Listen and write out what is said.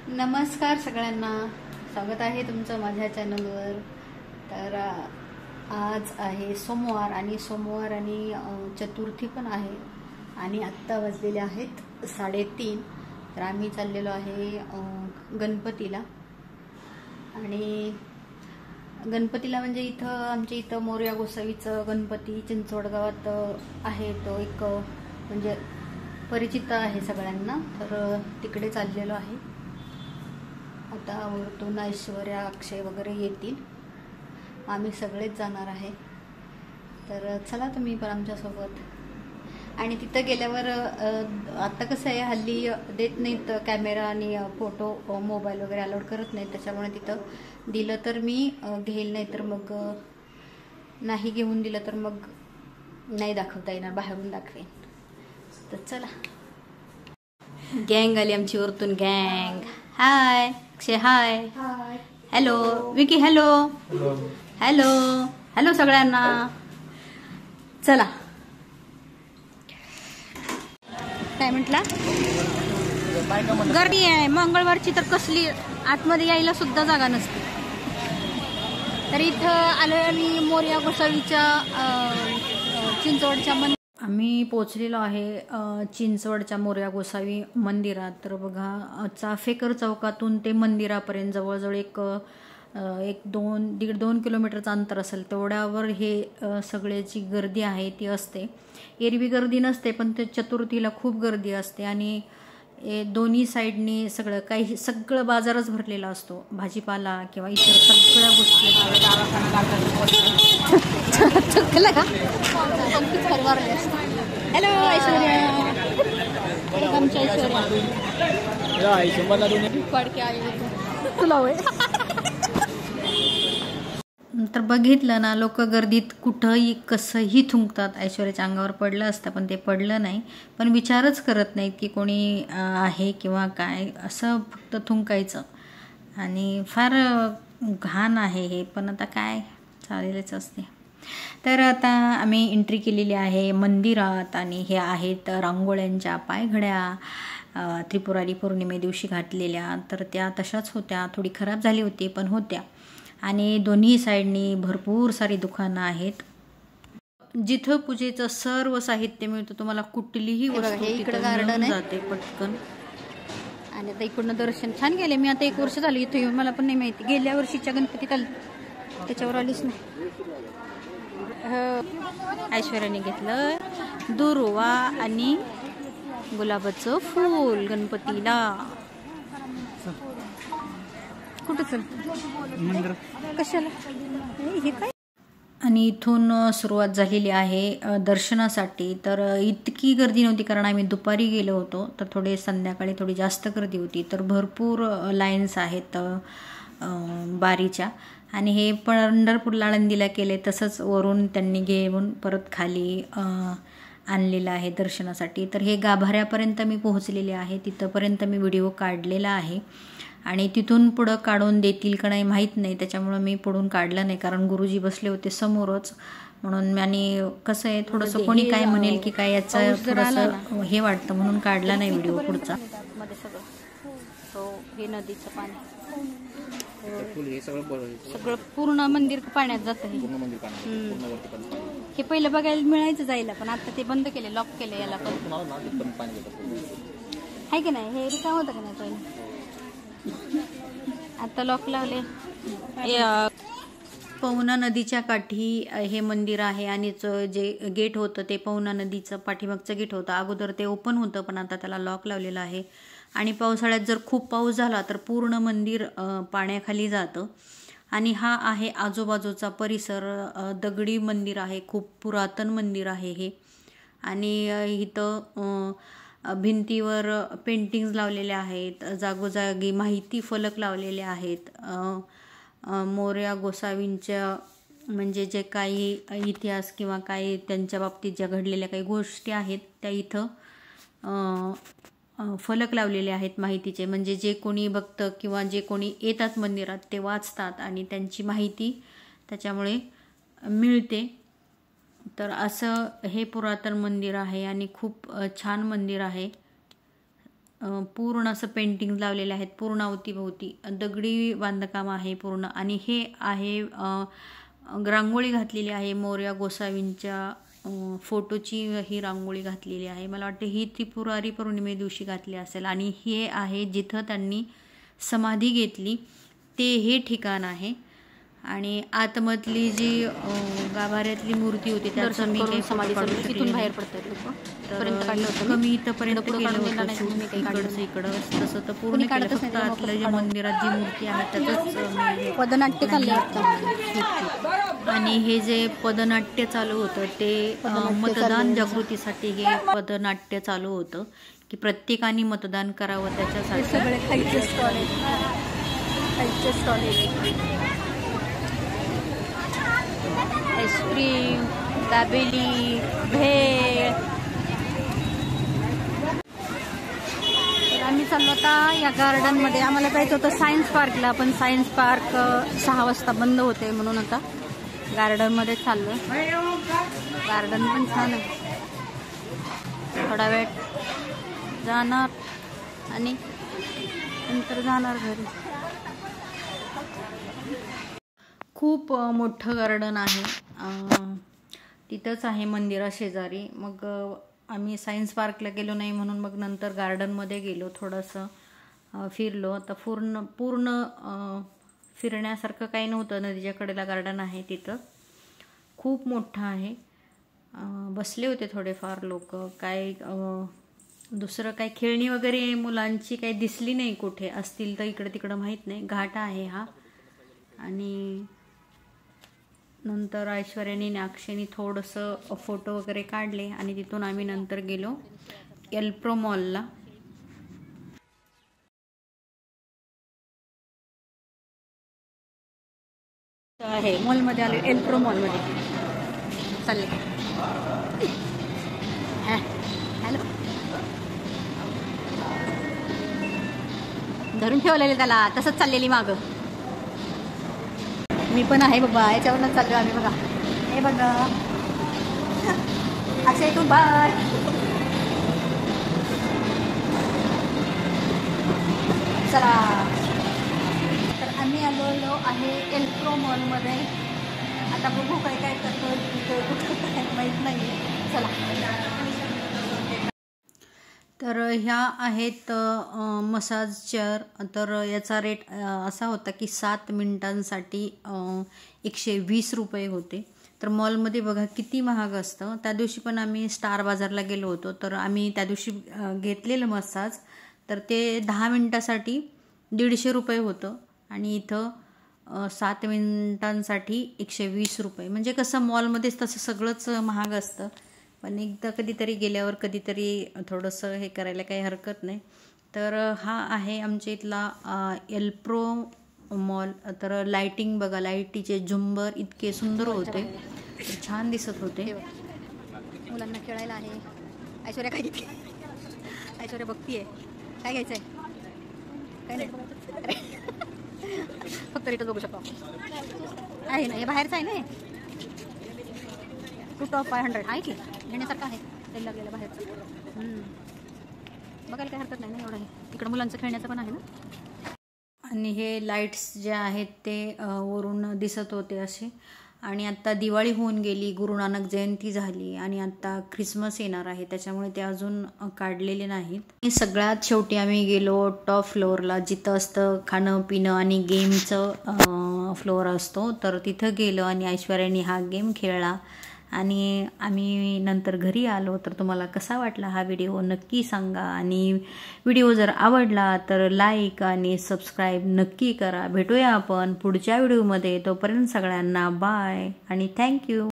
नमस्कार सगळ्यांना, स्वागत आहे तुमचं माझ्या चॅनलवर। तर आज आहे सोमवार आणि चतुर्थी पण आहे आणि आत्ता वाजलेले आहेत 3:30। तर आम्ही चाललेलो आहे गणपतीला। आणि गणपतीला म्हणजे इथं आमच्या इथं मोरया गोसावीचं गणपती चिंचवड गावात आहे, तो एक म्हणजे परिचित आहे सगळ्यांना। तर तिकडे चाललेलो आहे। आता वरतून ऐश्वर्या अक्षय वगैरे येतील, आम्ही सगळेच जाणार आहे। तर चला तुम्ही पण आमच्यासोबत। आणि तिथं गेल्यावर आता कसं आहे, हल्ली देत नाहीत कॅमेरा आणि फोटो, मोबाईल वगैरे अलाउड करत नाहीत। त्याच्यामुळे तिथं दिलं तर मी घेईल, नाही तर मग नाही घेऊन दिलं तर मग नाही दाखवता येणार, बाहेरून दाखवेन। तर चला, गँग आली आमची वरतून, गँग। Hi Akshay, hi, hello Vicky, hello hello hello सगळ्यांना। चला, काय म्हटला? गर्दी आहे मंगळवारची, तर कसली आतमध्ये यायला सुद्धा जागा नसते। तर इथं आलो आणि मोरया गोसावीच्या चिंचवडच्या आम्ही पोचलेलो आहे चिंचवडच्या मोरया गोसावी मंदिरात। तर बघा, चाफेकर चौकातून ते मंदिरापर्यंत जवळजवळ एक 1-2 किलोमीटरचं अंतर असेल, तेवढ्यावर हे सगळ्याची गर्दी आहे ती असते। एरवी गर्दी नसते, पण ते चतुर्थीला खूप गर्दी असते। आणि दोन्ही साईडनी सगळं बाजारच भरलेला असतो, भाजीपाला किंवा इतर सगळ्या गोष्टी। चुकलं का? हॅलो ऐश्वर्या, आमच्या ऐश्वर्या तुला होय। तर बघितलं ना, लोक गर्दीत कुठंही कसंही थुंकतात। ऐश्वर्याच्या अंगावर पडलं असतं पण ते पडलं नाही, पण विचारच करत नाहीत की कोणी आहे किंवा काय, असं फक्त थुंकायचं। आणि फार घाण आहे हे, पण आता काय, चालेलच असते। तर आता आम्ही एंट्री केलेली आहे मंदिरात आणि हे आहेत रांगोळ्यांच्या पायघड्या, त्रिपुरारी पौर्णिमे दिवशी घातलेल्या। तर त्या तशाच होत्या, थोडी खराब झाली होती पण होत्या। आणि दोन्ही साईडनी भरपूर सारी दुकानं आहेत, जिथं पूजेचं सर्व साहित्य मिळतं। तुम्हाला कुठलीही वस्तू इकडे गार्डन जाते पटकन। आणि आता इकडनं दर्शन छान गेले। मी आता 1 वर्ष झाली इथं येऊन, मला पण नाही माहिती, गेल्या वर्षीच्या गणपतीत आली त्याच्यावर आलीच नाही। ऐश्वर्याने घेतलं दुर्वा आणि गुलाबाचं फूल गणपतीला। कुठं चल कशाला हे काय? आणि इथून सुरुवात झालेली आहे दर्शनासाठी। तर इतकी गर्दी नव्हती, कारण आम्ही दुपारी गेलो होतो, तर संध्याकाळी थोडी जास्त गर्दी होती। तर भरपूर लाईन्स आहेत बारीच्या। आणि हे पंढरपूरला आळंदीला केले तसंच वरून त्यांनी घेऊन परत खाली आणलेलं आहे दर्शनासाठी। तर हे गाभाऱ्यापर्यंत मी पोहोचलेले आहे, तिथंपर्यंत मी व्हिडिओ काढलेला आहे। आणि तिथून पुढं काढून देतील का नाही माहीत नाही, त्याच्यामुळं मी पुढून काढलं नाही, कारण गुरुजी बसले होते समोरच म्हणून। आणि कसं आहे, थोडंसं कोणी काय म्हणेल की काय, याचं थोडंसं हे वाटतं म्हणून काढला नाही व्हिडिओ पुढचा। हे नदीचं पाणी सगळं पूर्ण मंदिर पाण्यात जातं। हे पहिलं बघायला मिळायचं जायला, पण आता ते बंद केले, लॉक केले याला पण, आहे की नाही? हे रिकाम होतं का नाही पहिलं, आता लॉक लावले। पवना नदीच्या काठी हे मंदिर आहे आणि जे गेट होतं ते पवना नदीचं पाठीमागचं गेट होतं। अगोदर ते ओपन होतं, पण आता त्याला लॉक लावलेलं आहे। आणि पावसाळ्यात जर खूप पाऊस झाला तर पूर्ण मंदिर पाण्याखाली जातं। आणि हा आहे आजूबाजूचा परिसर, दगडी मंदिर आहे, खूप पुरातन मंदिर आहे हे। आणि इथं भिंतीवर पेंटिंग्स लावलेले आहेत, जागोजागी माहिती फलक लावलेले आहेत। मोरया गोसावींच्या म्हणजे जे काही इतिहास किंवा काही त्यांच्या बाबतीत ज्या घडलेल्या काही गोष्टी आहेत त्या इथं फलक लावलेले आहेत माहितीचे। म्हणजे जे कोणी बघतं किंवा जे कोणी येतात मंदिरात ते वाचतात आणि त्यांची माहिती त्याच्यामुळे मिळते। तर असं हे पुरातन मंदिर आहे आणि खूप छान मंदिर आहे। पूर्ण असं पेंटिंग लावलेले आहेत पूर्ण अवतीभोवती दगडी बांधकाम आहे पूर्ण. आणि हे आहे रांगोळी घातलेली आहे मोरया गोसावींच्या फोटोची ही रांगोळी घातलेली आहे. मला वाटतं ही त्रिपुरारी पौर्णिमे दिवशी घातली असेल. आणि हे आहे जिथं त्यांनी समाधी घेतली ते हे ठिकाण आहे. आणि आतमधली जी गाभाऱ्यातली मूर्ती होती त्याचं मी काही तिथून बाहेर पडतात लोक. कमी इथंपर्यंत केलं होतं इकडचं इकडं तसं तर पूर्ण केलं. फक्त आतलं जे मंदिरात जी मूर्ती आहे त्यातच पदनाट्य चालले. आणि हे जे पदनाट्य चालू होतं ते मतदान जागृतीसाठी हे पदनाट्य चालू होतं की प्रत्येकाने मतदान करावं त्याच्यासाठी. सगळे खायचे स्टॉल आईस्क्रीम, दाबेली, भेळ. आम्ही चाललो आता या गार्डनमध्ये. आम्हाला जायचं होतं सायन्स पार्कला पण सायन्स पार्क 6 वाजता बंद होते म्हणून आता गार्डनमध्ये चाललो. गार्डन पण छान आहे. थोडा वेळ जाणार आणि नंतर जाणार घरी. खूप मोठं गार्डन आहे. तिथंच आहे मंदिरा शेजारी. मग आम्ही सायन्स पार्कला गेलो नाही म्हणून मग नंतर गार्डनमध्ये गेलो. थोडंसं फिरलो. आता पूर्ण फिरण्यासारखं काही नव्हतं. नदीच्या कडेला गार्डन आहे तिथं. खूप मोठं आहे. बसले होते थोडेफार लोक. काय दुसरं काय खेळणी वगैरे मुलांची काही दिसली नाही. कुठे असतील तर इकडे तिकडं माहीत नाही. घाट आहे हा. आणि नंतर ऐश्वर्याने नाक्षेनी थोडंसं फोटो वगैरे काढले आणि तिथून आम्ही नंतर गेलो एल्प्रो मॉलला. आहे मॉलमध्ये आले. एल्प्रो मॉलमध्ये चालले. हॅलो धरून ठेवलेले त्याला तसंच चाललेली मागं. मी पण आहे बाबा याच्यावरच चाललो आम्ही. बघा हे बघा अक्षय तू बाय. चला तर आम्ही आलेलो आहे एल्प्रो मॉलमध्ये. आता बघू काय काय करतो कुठं काय माहीत नाही. चला. तर ह्या आहेत मसाज चेअर. तर याचा रेट असा होता की 7 मिनिटांसाठी 120 रुपये होते. तर मॉलमध्ये बघा किती महाग असतं. त्या दिवशी पण आम्ही स्टार बाजारला गेलो होतो. तर आम्ही त्या दिवशी घेतलेलं मसाज तर ते 10 मिनिटासाठी 150 रुपये होतं. आणि इथं 7 मिनिटांसाठी 120 रुपये. म्हणजे कसं मॉलमध्येच तसं सगळंच महाग असतं. पण एकदा कधीतरी गेल्यावर कधीतरी थोडंसं हे करायला काही हरकत नाही. तर हा आहे आमच्या इथला एल्प्रो मॉल. तर लाईटिंग बघा. लाईटीचे झुंबर इतके सुंदर होते. छान दिसत होते. मुलांना खेळायला आहे. ऐश्वर्या काय घेते. ऐश्वर्या बघतीये काय घ्यायचंय. काय नाही फक्त रेटच बघू शकतो आहे ना. हे बाहेरचं आहे ना. 2 टॉप 500 आहे की घेण्यासारखं आहे. तेल लागलेलं बाहेरचं. बघायला काही हरकत नाही ना एवढं. तिकडं मुलांचं खेळण्याचं पण आहे ना. आणि हे लाईट्स जे आहेत ते वरून दिसत होते असे. आणि आत्ता दिवाळी होऊन गेली. गुरु नानक जयंती झाली आणि आत्ता ख्रिसमस येणार आहे त्याच्यामुळे ते अजून काढलेले नाहीत. सगळ्यात शेवटी आम्ही गेलो टॉप फ्लोअरला जिथं असतं खाणं पिणं आणि गेमचं फ्लोअर असतो. तर तिथं गेलो आणि ऐश्वर्याने हा गेम खेळला. आणि आम्ही नंतर घरी आलो. तर तुम्हाला कसा वाटला हा व्हिडिओ नक्की सांगा. आणि व्हिडिओ जर आवडला तर लाईक आणि सबस्क्राईब नक्की करा. भेटूया आपण पुढच्या व्हिडिओमध्ये. तोपर्यंत सगळ्यांना बाय आणि थँक्यू.